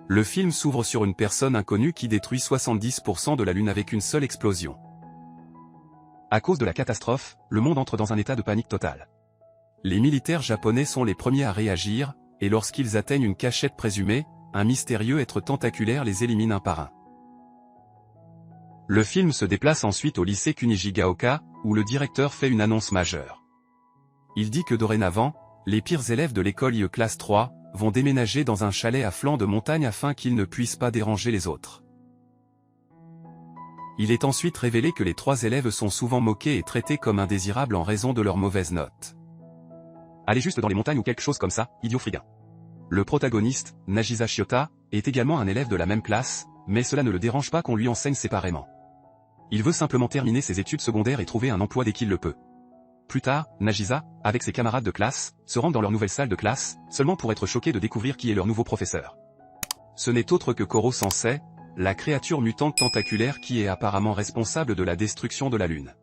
Le film s'ouvre sur une personne inconnue qui détruit 70% de la Lune avec une seule explosion. À cause de la catastrophe, le monde entre dans un état de panique totale. Les militaires japonais sont les premiers à réagir, et lorsqu'ils atteignent une cachette présumée, un mystérieux être tentaculaire les élimine un par un. Le film se déplace ensuite au lycée Kunijigaoka, où le directeur fait une annonce majeure. Il dit que dorénavant, les pires élèves de l'école IE classe 3 vont déménager dans un chalet à flanc de montagne afin qu'ils ne puissent pas déranger les autres. Il est ensuite révélé que les 3 élèves sont souvent moqués et traités comme indésirables en raison de leurs mauvaises notes. Allez juste dans les montagnes ou quelque chose comme ça, idiot frigain. Le protagoniste, Nagisa Shiota, est également un élève de la même classe, mais cela ne le dérange pas qu'on lui enseigne séparément. Il veut simplement terminer ses études secondaires et trouver un emploi dès qu'il le peut. Plus tard, Nagisa, avec ses camarades de classe, se rendent dans leur nouvelle salle de classe, seulement pour être choqués de découvrir qui est leur nouveau professeur. Ce n'est autre que Koro Sensei, la créature mutante tentaculaire qui est apparemment responsable de la destruction de la Lune.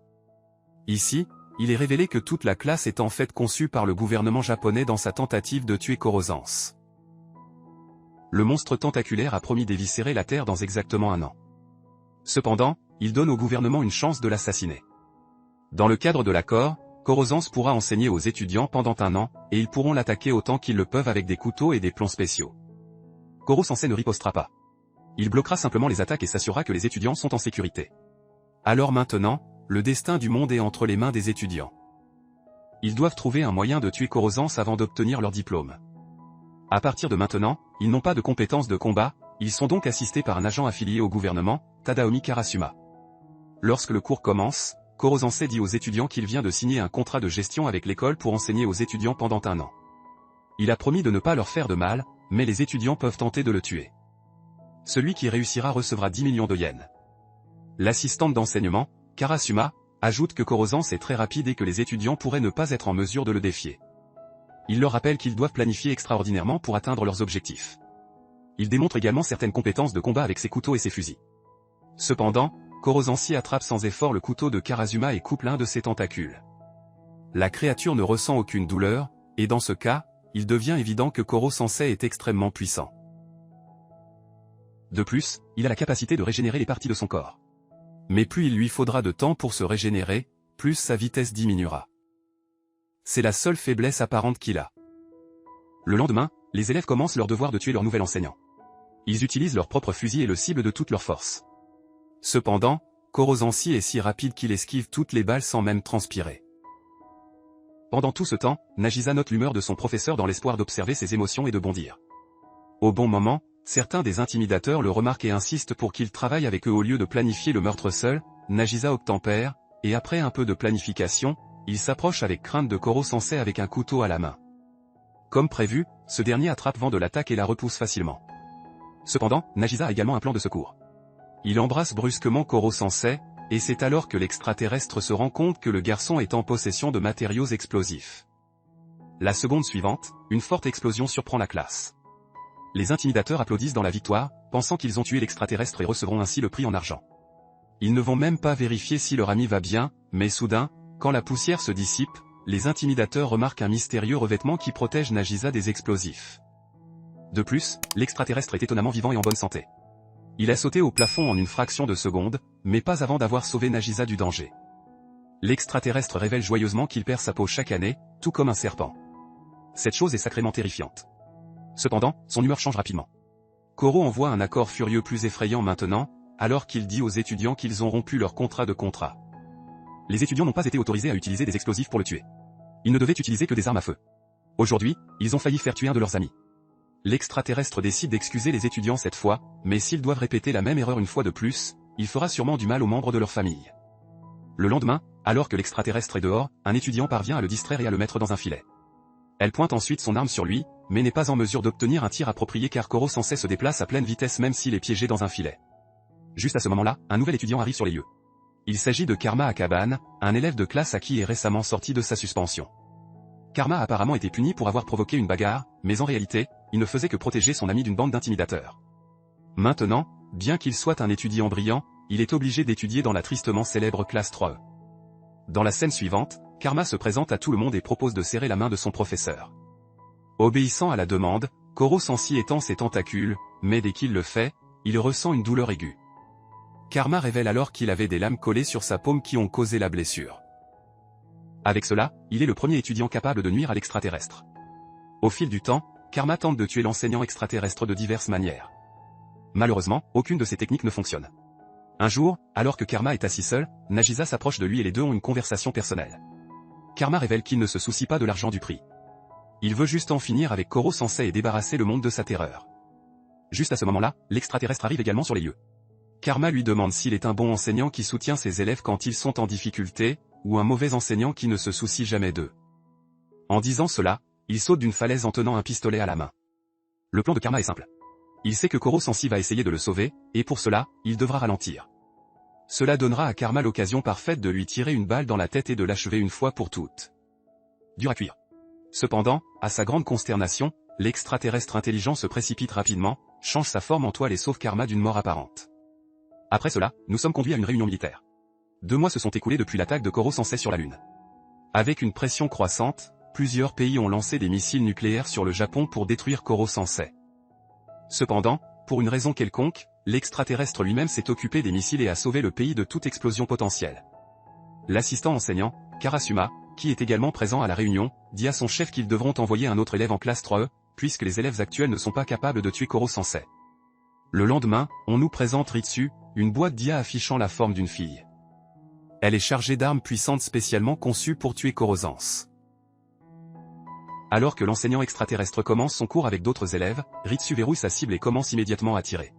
Ici, il est révélé que toute la classe est en fait conçue par le gouvernement japonais dans sa tentative de tuer Korozans. Le monstre tentaculaire a promis d'éviscérer la Terre dans exactement 1 an. Cependant, il donne au gouvernement une chance de l'assassiner. Dans le cadre de l'accord, Korozans pourra enseigner aux étudiants pendant 1 an, et ils pourront l'attaquer autant qu'ils le peuvent avec des couteaux et des plombs spéciaux. Koro Sensei ne ripostera pas. Il bloquera simplement les attaques et s'assurera que les étudiants sont en sécurité. Alors maintenant, le destin du monde est entre les mains des étudiants. Ils doivent trouver un moyen de tuer Korozans avant d'obtenir leur diplôme. À partir de maintenant, ils n'ont pas de compétences de combat, ils sont donc assistés par un agent affilié au gouvernement, Tadaomi Karasuma. Lorsque le cours commence, Koro Sensei dit aux étudiants qu'il vient de signer un contrat de gestion avec l'école pour enseigner aux étudiants pendant 1 an. Il a promis de ne pas leur faire de mal, mais les étudiants peuvent tenter de le tuer. Celui qui réussira recevra 10 millions de yens. L'assistante d'enseignement, Karasuma, ajoute que Korozans est très rapide et que les étudiants pourraient ne pas être en mesure de le défier. Il leur rappelle qu'ils doivent planifier extraordinairement pour atteindre leurs objectifs. Il démontre également certaines compétences de combat avec ses couteaux et ses fusils. Cependant, Korozansi attrape sans effort le couteau de Karasuma et coupe l'un de ses tentacules. La créature ne ressent aucune douleur, et dans ce cas, il devient évident que Koro Sensei est extrêmement puissant. De plus, il a la capacité de régénérer les parties de son corps. Mais plus il lui faudra de temps pour se régénérer, plus sa vitesse diminuera. C'est la seule faiblesse apparente qu'il a. Le lendemain, les élèves commencent leur devoir de tuer leur nouvel enseignant. Ils utilisent leur propre fusil et le ciblent de toute leur force. Cependant, Korozansi est si rapide qu'il esquive toutes les balles sans même transpirer. Pendant tout ce temps, Nagisa note l'humeur de son professeur dans l'espoir d'observer ses émotions et de bondir. Au bon moment, certains des intimidateurs le remarquent et insistent pour qu'il travaille avec eux au lieu de planifier le meurtre seul. Nagisa obtempère, et après un peu de planification, il s'approche avec crainte de Koro Sensei avec un couteau à la main. Comme prévu, ce dernier attrape vent de l'attaque et la repousse facilement. Cependant, Nagisa a également un plan de secours. Il embrasse brusquement Koro Sensei, et c'est alors que l'extraterrestre se rend compte que le garçon est en possession de matériaux explosifs. La seconde suivante, une forte explosion surprend la classe. Les intimidateurs applaudissent dans la victoire, pensant qu'ils ont tué l'extraterrestre et recevront ainsi le prix en argent. Ils ne vont même pas vérifier si leur ami va bien, mais soudain, quand la poussière se dissipe, les intimidateurs remarquent un mystérieux revêtement qui protège Nagisa des explosifs. De plus, l'extraterrestre est étonnamment vivant et en bonne santé. Il a sauté au plafond en une fraction de seconde, mais pas avant d'avoir sauvé Nagisa du danger. L'extraterrestre révèle joyeusement qu'il perd sa peau chaque année, tout comme un serpent. Cette chose est sacrément terrifiante. Cependant, son humeur change rapidement. Koro envoie un accord furieux plus effrayant maintenant, alors qu'il dit aux étudiants qu'ils ont rompu leur contrat de contrat. Les étudiants n'ont pas été autorisés à utiliser des explosifs pour le tuer. Ils ne devaient utiliser que des armes à feu. Aujourd'hui, ils ont failli faire tuer un de leurs amis. L'extraterrestre décide d'excuser les étudiants cette fois, mais s'ils doivent répéter la même erreur une fois de plus, il fera sûrement du mal aux membres de leur famille. Le lendemain, alors que l'extraterrestre est dehors, un étudiant parvient à le distraire et à le mettre dans un filet. Elle pointe ensuite son arme sur lui, mais n'est pas en mesure d'obtenir un tir approprié car Koro Sensei se déplace à pleine vitesse même s'il est piégé dans un filet. Juste à ce moment-là, un nouvel étudiant arrive sur les lieux. Il s'agit de Karma Akaban, un élève de classe à qui est récemment sorti de sa suspension. Karma a apparemment été puni pour avoir provoqué une bagarre, mais en réalité, il ne faisait que protéger son ami d'une bande d'intimidateurs. Maintenant, bien qu'il soit un étudiant brillant, il est obligé d'étudier dans la tristement célèbre classe 3E. Dans la scène suivante, Karma se présente à tout le monde et propose de serrer la main de son professeur. Obéissant à la demande, Koro Sensi étend ses tentacules, mais dès qu'il le fait, il ressent une douleur aiguë. Karma révèle alors qu'il avait des lames collées sur sa paume qui ont causé la blessure. Avec cela, il est le premier étudiant capable de nuire à l'extraterrestre. Au fil du temps, Karma tente de tuer l'enseignant extraterrestre de diverses manières. Malheureusement, aucune de ces techniques ne fonctionne. Un jour, alors que Karma est assis seul, Nagisa s'approche de lui et les deux ont une conversation personnelle. Karma révèle qu'il ne se soucie pas de l'argent du prix. Il veut juste en finir avec Koro Sensei et débarrasser le monde de sa terreur. Juste à ce moment-là, l'extraterrestre arrive également sur les lieux. Karma lui demande s'il est un bon enseignant qui soutient ses élèves quand ils sont en difficulté, ou un mauvais enseignant qui ne se soucie jamais d'eux. En disant cela, il saute d'une falaise en tenant un pistolet à la main. Le plan de Karma est simple. Il sait que Koro Sensi va essayer de le sauver, et pour cela, il devra ralentir. Cela donnera à Karma l'occasion parfaite de lui tirer une balle dans la tête et de l'achever une fois pour toutes. Dur à cuire. Cependant, à sa grande consternation, l'extraterrestre intelligent se précipite rapidement, change sa forme en toile et sauve Karma d'une mort apparente. Après cela, nous sommes conduits à une réunion militaire. 2 mois se sont écoulés depuis l'attaque de Koro Sensei sur la Lune. Avec une pression croissante, plusieurs pays ont lancé des missiles nucléaires sur le Japon pour détruire Koro Sensei. Cependant, pour une raison quelconque, l'extraterrestre lui-même s'est occupé des missiles et a sauvé le pays de toute explosion potentielle. L'assistant enseignant, Karasuma, qui est également présent à la réunion, dit à son chef qu'ils devront envoyer un autre élève en classe 3E, puisque les élèves actuels ne sont pas capables de tuer Koro Sensei. Le lendemain, on nous présente Ritsu, une boîte d'IA affichant la forme d'une fille. Elle est chargée d'armes puissantes spécialement conçues pour tuer Koro Sensei. Alors que l'enseignant extraterrestre commence son cours avec d'autres élèves, Ritsu verrouille sa cible et commence immédiatement à tirer.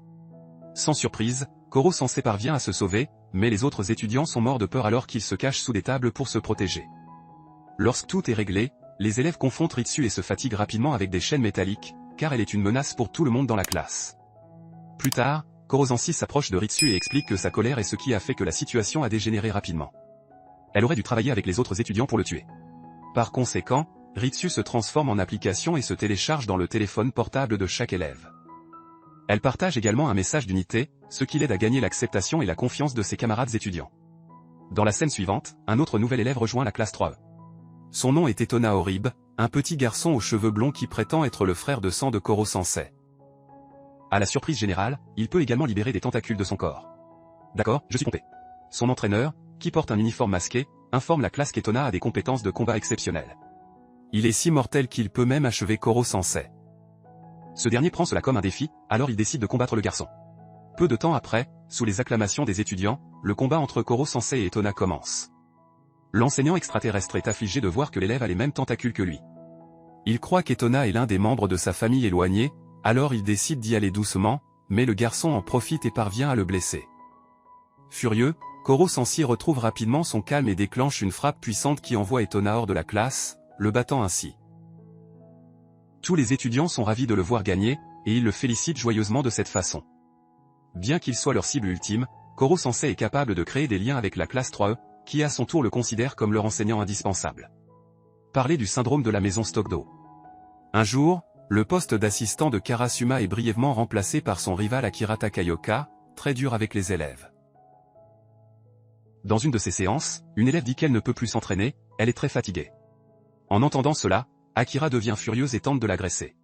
Sans surprise, Koro Sensei parvient à se sauver, mais les autres étudiants sont morts de peur alors qu'ils se cachent sous des tables pour se protéger. Lorsque tout est réglé, les élèves confrontent Ritsu et se fatiguent rapidement avec des chaînes métalliques, car elle est une menace pour tout le monde dans la classe. Plus tard, Koro Sensi s'approche de Ritsu et explique que sa colère est ce qui a fait que la situation a dégénéré rapidement. Elle aurait dû travailler avec les autres étudiants pour le tuer. Par conséquent, Ritsu se transforme en application et se télécharge dans le téléphone portable de chaque élève. Elle partage également un message d'unité, ce qui l'aide à gagner l'acceptation et la confiance de ses camarades étudiants. Dans la scène suivante, un autre nouvel élève rejoint la classe 3E. Son nom est Etona Oribe, un petit garçon aux cheveux blonds qui prétend être le frère de sang de Koro Sensei. À la surprise générale, il peut également libérer des tentacules de son corps. D'accord, je suis pompé. Son entraîneur, qui porte un uniforme masqué, informe la classe qu'Etona a des compétences de combat exceptionnelles. Il est si mortel qu'il peut même achever Koro Sensei. Ce dernier prend cela comme un défi, alors il décide de combattre le garçon. Peu de temps après, sous les acclamations des étudiants, le combat entre Koro Sensei et Etona commence. L'enseignant extraterrestre est affligé de voir que l'élève a les mêmes tentacules que lui. Il croit qu'Etona est l'un des membres de sa famille éloignée, alors il décide d'y aller doucement, mais le garçon en profite et parvient à le blesser. Furieux, Koro Sensei retrouve rapidement son calme et déclenche une frappe puissante qui envoie Etona hors de la classe, le battant ainsi. Tous les étudiants sont ravis de le voir gagner, et ils le félicitent joyeusement de cette façon. Bien qu'il soit leur cible ultime, Koro Sensei est capable de créer des liens avec la classe 3E, qui à son tour le considère comme leur enseignant indispensable. Parler du syndrome de la maison Stockdo. Un jour, le poste d'assistant de Karasuma est brièvement remplacé par son rival Akira Takayoka, très dur avec les élèves. Dans une de ses séances, une élève dit qu'elle ne peut plus s'entraîner, elle est très fatiguée. En entendant cela, Akira devient furieuse et tente de l'agresser.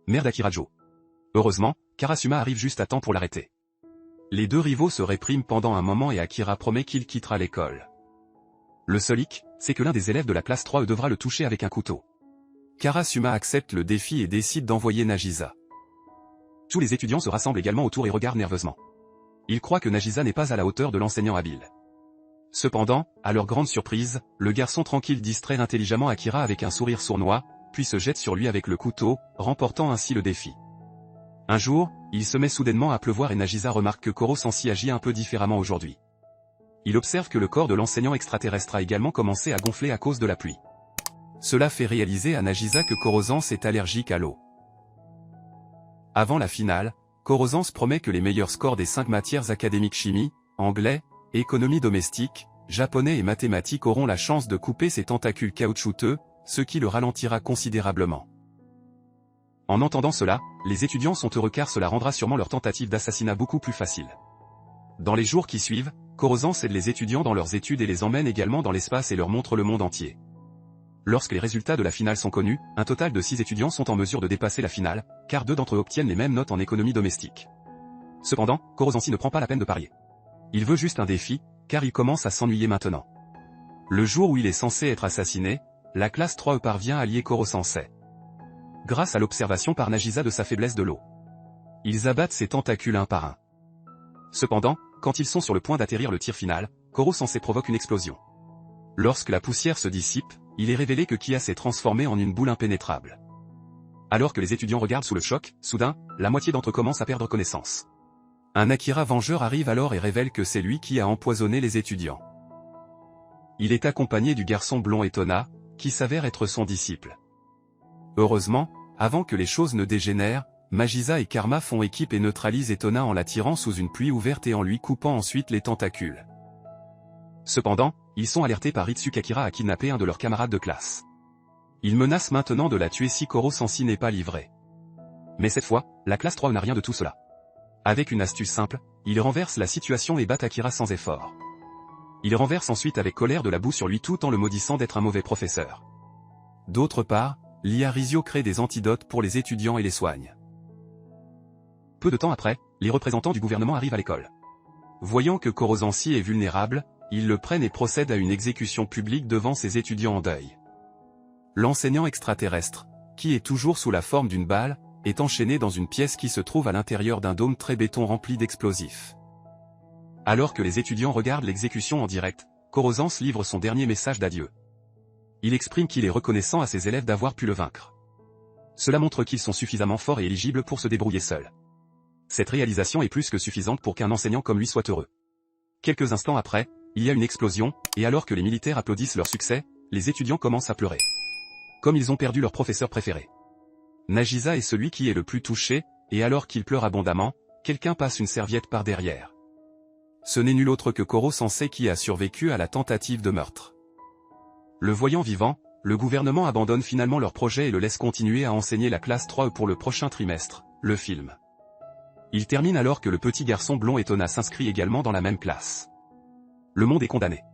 Merde Akira Jo. Heureusement, Karasuma arrive juste à temps pour l'arrêter. Les deux rivaux se répriment pendant un moment et Akira promet qu'il quittera l'école. Le seul hic, c'est que l'un des élèves de la classe 3E devra le toucher avec un couteau. Karasuma accepte le défi et décide d'envoyer Nagisa. Tous les étudiants se rassemblent également autour et regardent nerveusement. Ils croient que Nagisa n'est pas à la hauteur de l'enseignant habile. Cependant, à leur grande surprise, le garçon tranquille distrait intelligemment Akira avec un sourire sournois, puis se jette sur lui avec le couteau, remportant ainsi le défi. Un jour, il se met soudainement à pleuvoir et Nagisa remarque que Koro Sensei agit un peu différemment aujourd'hui. Il observe que le corps de l'enseignant extraterrestre a également commencé à gonfler à cause de la pluie. Cela fait réaliser à Nagisa que Koro Sensei est allergique à l'eau. Avant la finale, Koro Sensei promet que les meilleurs scores des 5 matières académiques chimie, anglais, économie domestique, japonais et mathématiques auront la chance de couper ses tentacules caoutchouteux, ce qui le ralentira considérablement. En entendant cela, les étudiants sont heureux car cela rendra sûrement leur tentative d'assassinat beaucoup plus facile. Dans les jours qui suivent, Koro Sensei aide les étudiants dans leurs études et les emmène également dans l'espace et leur montre le monde entier. Lorsque les résultats de la finale sont connus, un total de 6 étudiants sont en mesure de dépasser la finale, car 2 d'entre eux obtiennent les mêmes notes en économie domestique. Cependant, Koro-Sensi ne prend pas la peine de parier. Il veut juste un défi, car il commence à s'ennuyer maintenant. Le jour où il est censé être assassiné, la classe 3E parvient à lier Koro-Sensei. Grâce à l'observation par Nagisa de sa faiblesse de l'eau. Ils abattent ses tentacules un par un. Cependant, quand ils sont sur le point d'atterrir le tir final, Koro-Sensei provoque une explosion. Lorsque la poussière se dissipe, il est révélé que Kia s'est transformé en une boule impénétrable. Alors que les étudiants regardent sous le choc, soudain, la moitié d'entre eux commence à perdre connaissance. Un Akira vengeur arrive alors et révèle que c'est lui qui a empoisonné les étudiants. Il est accompagné du garçon blond Etona, qui s'avère être son disciple. Heureusement, avant que les choses ne dégénèrent, Magisa et Karma font équipe et neutralisent Etona en l'attirant sous une pluie ouverte et en lui coupant ensuite les tentacules. Cependant, ils sont alertés par Itsuki Akira à kidnapper un de leurs camarades de classe. Ils menacent maintenant de la tuer si Koro-Sensi n'est pas livré. Mais cette fois, la classe 3 n'a rien de tout cela. Avec une astuce simple, ils renversent la situation et battent Akira sans effort. Ils renversent ensuite avec colère de la boue sur lui tout en le maudissant d'être un mauvais professeur. D'autre part, Lia Rizio crée des antidotes pour les étudiants et les soigne. Peu de temps après, les représentants du gouvernement arrivent à l'école. Voyant que Koro-Sensi est vulnérable, ils le prennent et procèdent à une exécution publique devant ses étudiants en deuil. L'enseignant extraterrestre, qui est toujours sous la forme d'une balle, est enchaîné dans une pièce qui se trouve à l'intérieur d'un dôme très béton rempli d'explosifs. Alors que les étudiants regardent l'exécution en direct, Koro-Sensi livre son dernier message d'adieu. Il exprime qu'il est reconnaissant à ses élèves d'avoir pu le vaincre. Cela montre qu'ils sont suffisamment forts et éligibles pour se débrouiller seuls. Cette réalisation est plus que suffisante pour qu'un enseignant comme lui soit heureux. Quelques instants après, il y a une explosion, et alors que les militaires applaudissent leur succès, les étudiants commencent à pleurer. Comme ils ont perdu leur professeur préféré. Nagisa est celui qui est le plus touché, et alors qu'il pleure abondamment, quelqu'un passe une serviette par derrière. Ce n'est nul autre que Koro-Sensei qui a survécu à la tentative de meurtre. Le voyant vivant, le gouvernement abandonne finalement leur projet et le laisse continuer à enseigner la classe 3E pour le prochain trimestre, le film. Il termine alors que le petit garçon blond Etona s'inscrit également dans la même classe. Le monde est condamné.